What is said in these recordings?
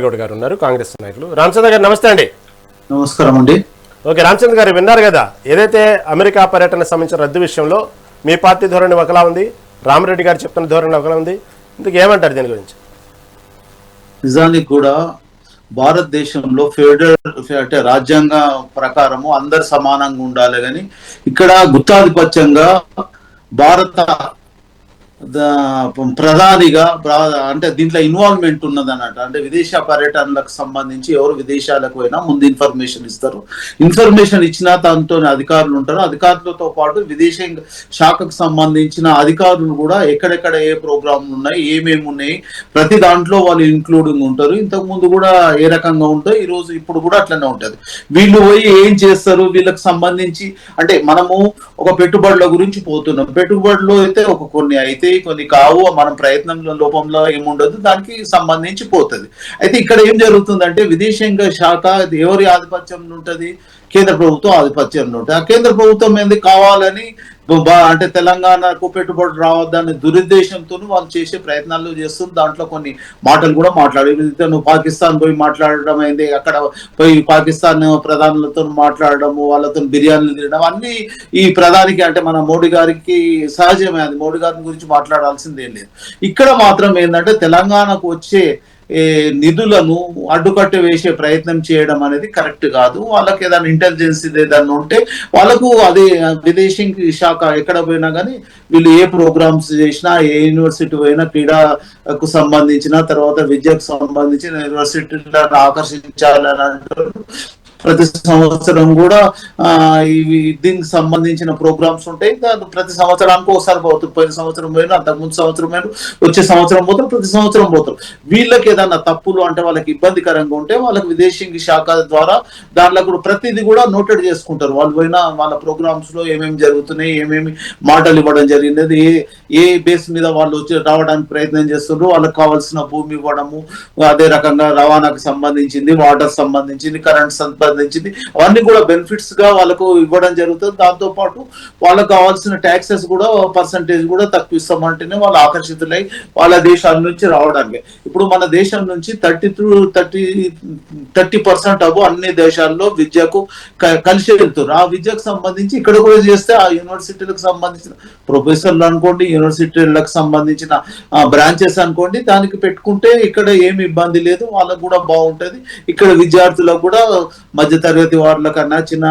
గౌడ్ గారు ఉన్నారు, కాంగ్రెస్ నాయకులు. రామచంద్ర గారు నమస్తే అండి. నమస్కారం అండి. ఓకే, రామచంద్ర గారు విన్నారు కదా, ఏదైతే అమెరికా పర్యటన సంబంధించిన రద్దు విషయంలో మీ పార్టీ ధోరణి ఒకలా ఉంది, రామరెడ్డి గారు చెప్తున్న ధోరణి ఒకలా ఉంది. ఇందుకు ఏమంటారు దీని గురించి? నిజానికి కూడా భారతదేశంలో అంటే రాజ్యాంగ ప్రకారము అందరు సమానంగా ఉండాలి, కానీ ఇక్కడ గుత్తాధిపత్యంగా భారత ప్రధానిగా అంటే దీంట్లో ఇన్వాల్వ్మెంట్ ఉన్నది అన్నట్టు. అంటే విదేశ పర్యటనలకు సంబంధించి ఎవరు విదేశాలకు పోయినా ముందు ఇన్ఫర్మేషన్ ఇస్తారు. ఇన్ఫర్మేషన్ ఇచ్చినా దాంతో అధికారులు ఉంటారు. అధికారులతో పాటు విదేశ శాఖకు సంబంధించిన అధికారులు కూడా ఎక్కడెక్కడ ఏ ప్రోగ్రాంలు ఉన్నాయి, ఏమేమి ఉన్నాయి, ప్రతి దాంట్లో వాళ్ళు ఇంక్లూడింగ్ ఉంటారు. ఇంతకు ముందు కూడా ఏ రకంగా ఉంటాయి, ఈ రోజు ఇప్పుడు కూడా అట్లనే ఉంటుంది. వీళ్ళు పోయి ఏం చేస్తారు, వీళ్ళకి సంబంధించి అంటే మనము ఒక పెట్టుబడుల గురించి పోతున్నాం. పెట్టుబడులు అయితే కొన్ని అయితే కొన్ని కావు, మనం ప్రయత్నంలో లోపంలో ఏముండదు, దానికి సంబంధించి పోతుంది. అయితే ఇక్కడ ఏం జరుగుతుందంటే విదేశాంగ శాఖ ఎవరి ఆధిపత్యంలో ఉంటుంది, కేంద్ర ప్రభుత్వం ఆధిపత్యంలో ఉంటుంది. ఆ కేంద్ర ప్రభుత్వం ఎందుకు కావాలని అంటే తెలంగాణకు పెట్టుబడి రావద్దనే దురుద్దేశంతో వాళ్ళు చేసే ప్రయత్నాలు చేస్తుంది. దాంట్లో కొన్ని మాటలు కూడా నువ్వు పాకిస్తాన్ పోయి మాట్లాడడం అయింది, అక్కడ పోయి పాకిస్తాన్ ప్రధానులతో మాట్లాడడము, వాళ్ళతో బిర్యానీలు తినడం అన్ని ఈ ప్రధానికి అంటే మన మోడీ గారికి సహజమే. అది మోడీ గారి గురించి మాట్లాడాల్సింది ఏం లేదు. ఇక్కడ మాత్రం ఏంటంటే తెలంగాణకు వచ్చే నిధులను అడ్డుకట్ట వేసే ప్రయత్నం చేయడం అనేది కరెక్ట్ కాదు. వాళ్ళకి ఏదైనా ఇంటెలిజెన్స్ ఏదైనా ఉంటే వాళ్ళకు అదే విదేశీ శాఖ ఎక్కడ పోయినా కానీ వీళ్ళు ఏ ప్రోగ్రామ్స్ చేసినా, ఏ యూనివర్సిటీ పోయినా, క్రీడకు సంబంధించిన తర్వాత విద్యకు సంబంధించిన యూనివర్సిటీలను ఆకర్షించాలని అంటారు. ప్రతి సంవత్సరం కూడా దీనికి సంబంధించిన ప్రోగ్రామ్స్ ఉంటాయి. ప్రతి సంవత్సరానికి ఒకసారి పోతారు. పోయిన సంవత్సరం పోయినా, అంతకుముందు సంవత్సరం పోయినా, వచ్చే సంవత్సరం పోతారు, ప్రతి సంవత్సరం పోతారు. వీళ్ళకి ఏదన్నా తప్పులు అంటే వాళ్ళకి ఇబ్బందికరంగా ఉంటే వాళ్ళకి విదేశీ శాఖ ద్వారా దాంట్లో కూడా ప్రతిదీ కూడా నోటెడ్ చేసుకుంటారు. వాళ్ళు పోయినా వాళ్ళ ప్రోగ్రామ్స్ లో ఏమేమి జరుగుతున్నాయి, ఏమేమి మాటలు ఇవ్వడం జరిగినది, ఏ బేస్ మీద వాళ్ళు వచ్చి రావడానికి ప్రయత్నం చేస్తున్నారు, వాళ్ళకి కావాల్సిన భూమి ఇవ్వడము, అదే రకంగా రవాణాకు సంబంధించింది, వాటర్ సంబంధించింది, కరెంట్ సంబంధించింది, అవన్నీ కూడా బెనిఫిట్స్ గా వాళ్ళకు ఇవ్వడం జరుగుతుంది. దాంతో పాటు వాళ్ళకు కావాల్సిన ట్యాక్సెస్ కూడా పర్సంటేజ్ కూడా తక్కువ ఇస్తామంటేనే వాళ్ళు ఆకర్షితులై వాళ్ళ దేశాల నుంచి రావడానికి. ఇప్పుడు మన దేశం నుంచి 30% అబో అన్ని దేశాల్లో విద్యకు కలిసి వెళ్తారు. ఆ విద్యకు సంబంధించి ఇక్కడ కూడా చేస్తే ఆ యూనివర్సిటీలకు సంబంధించిన ప్రొఫెసర్లు అనుకోండి, యూనివర్సిటీలకు సంబంధించిన బ్రాంచెస్ అనుకోండి, దానికి పెట్టుకుంటే ఇక్కడ ఏమి ఇబ్బంది లేదు, వాళ్ళకు కూడా బాగుంటది. ఇక్కడ విద్యార్థులకు కూడా మధ్యతరగతి వారులకన్నా, చిన్న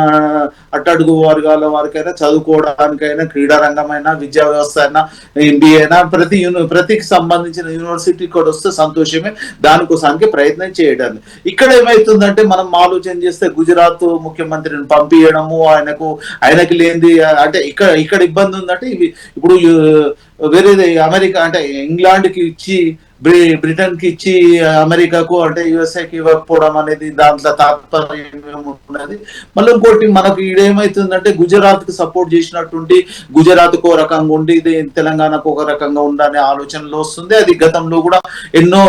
అట్టడుగు వర్గాల వారికైనా చదువుకోవడానికైనా, క్రీడా రంగమైనా, విద్యా వ్యవస్థ అయినా, ఎంబీఏ అయినా ప్రతికి సంబంధించిన యూనివర్సిటీ కూడా వస్తే సంతోషమే. దానికోసానికి ప్రయత్నం చేయడానికి ఇక్కడ ఏమైతుందంటే మనం ఆలోచన చేస్తే గుజరాత్ ముఖ్యమంత్రిని పంపించడము, ఆయనకి లేనిది అంటే ఇక్కడ ఇబ్బంది ఉందంటే ఇప్పుడు వేరే అమెరికా అంటే ఇంగ్లాండ్ కి ఇచ్చి బ్రిటన్ కి ఇచ్చి అమెరికాకు అంటే యుఎస్ఏకి ఇవ్వకపోవడం అనేది దాంట్లో తాత్పర్యం ఉన్నది. మళ్ళీ ఇంకోటి మనకు ఈడేమైతుందంటే గుజరాత్ కి సపోర్ట్ చేసినట్టుండి గుజరాత్ కు ఒక రకంగా ఉండి తెలంగాణకు ఒక రకంగా ఉండాలనే ఆలోచనలో వస్తుంది. అది గతంలో కూడా ఎన్నో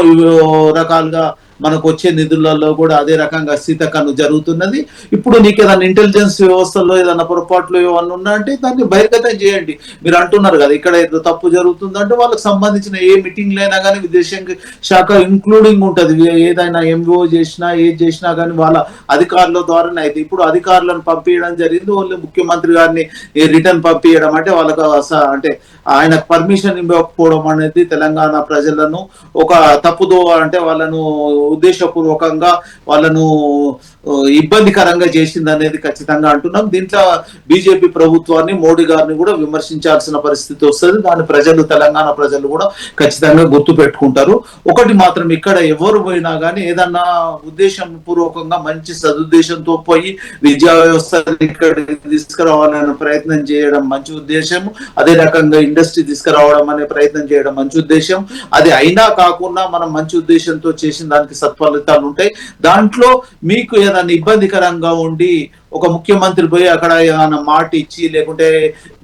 రకాలుగా మనకు వచ్చే నిధులలో కూడా అదే రకంగా సీతకన్ను జరుగుతున్నది. ఇప్పుడు నీకు ఏదైనా ఇంటెలిజెన్స్ వ్యవస్థలో ఏదైనా పొరపాట్లు ఏమన్నా ఉన్నా అంటే దాన్ని బహిర్గతం చేయండి. మీరు అంటున్నారు కదా ఇక్కడ ఏదో తప్పు జరుగుతుందంటే వాళ్ళకి సంబంధించిన ఏ మీటింగ్లు అయినా కానీ విదేశాంగ శాఖ ఇంక్లూడింగ్ ఉంటుంది. ఏదైనా ఎంఓ చేసినా ఏది చేసినా కానీ వాళ్ళ అధికారుల ద్వారానే అయితే. ఇప్పుడు అధికారులను పంపించడం జరిగింది, ఓన్లీ ముఖ్యమంత్రి గారిని రిటర్న్ పంపించడం అంటే వాళ్ళకు అంటే ఆయన పర్మిషన్ ఇవ్వకపోవడం అనేది తెలంగాణ ప్రజలను ఒక తప్పుదో అంటే వాళ్ళను ఉద్దేశపూర్వకంగా వాళ్ళను ఇబ్బందికరంగా చేసింది అనేది ఖచ్చితంగా అంటున్నాం. దీంట్లో బీజేపీ ప్రభుత్వాన్ని, మోడీ గారిని కూడా విమర్శించాల్సిన పరిస్థితి వస్తుంది. దాని ప్రజలు, తెలంగాణ ప్రజలు కూడా ఖచ్చితంగా గుర్తు పెట్టుకుంటారు. ఒకటి మాత్రం ఇక్కడ ఎవరు పోయినా కానీ ఏదన్నా ఉద్దేశం పూర్వకంగా మంచి సదుద్దేశంతో పోయి విద్యా వ్యవస్థ ఇక్కడ తీసుకురావాలనే ప్రయత్నం చేయడం మంచి ఉద్దేశం. అదే రకంగా ఇండస్ట్రీ తీసుకురావడం అనే ప్రయత్నం చేయడం మంచి ఉద్దేశం. అది అయినా కాకుండా మనం మంచి ఉద్దేశంతో చేసిన దానికి సత్ఫలితాలు ఉంటాయి. దాంట్లో మీకు ఏదైనా ఇబ్బందికరంగా ఉండి ఒక ముఖ్యమంత్రి పోయి అక్కడ ఏమైనా మాట ఇచ్చి లేకుంటే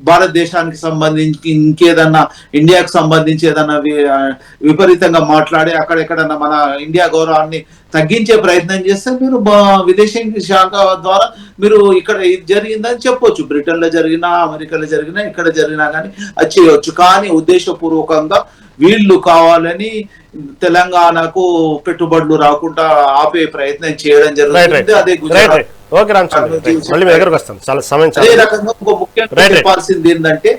భారతదేశానికి సంబంధించి ఇంకేదన్నా ఇండియాకు సంబంధించి ఏదన్నా విపరీతంగా మాట్లాడి అక్కడెక్కడన్నా మన ఇండియా గౌరవాన్ని తగ్గించే ప్రయత్నం చేస్తే మీరు విదేశీ శాఖ ద్వారా మీరు ఇక్కడ ఇది జరిగిందని చెప్పొచ్చు. బ్రిటన్ లో జరిగినా, అమెరికాలో జరిగినా, ఇక్కడ జరిగినా కానీ అది చేయవచ్చు. కానీ ఉద్దేశపూర్వకంగా వీళ్ళు కావాలని తెలంగాణకు పెట్టుబడులు రాకుండా ఆపే ప్రయత్నం చేయడం జరుగుతుంది. అదే గుజరాత్. ఓకే రామచంద్ర, మళ్ళీ మీ దగ్గరకు వస్తాం. చాలా సమయం అదే రకంగా ఇంకో ముఖ్యంగా చెప్పాల్సింది ఏంటంటే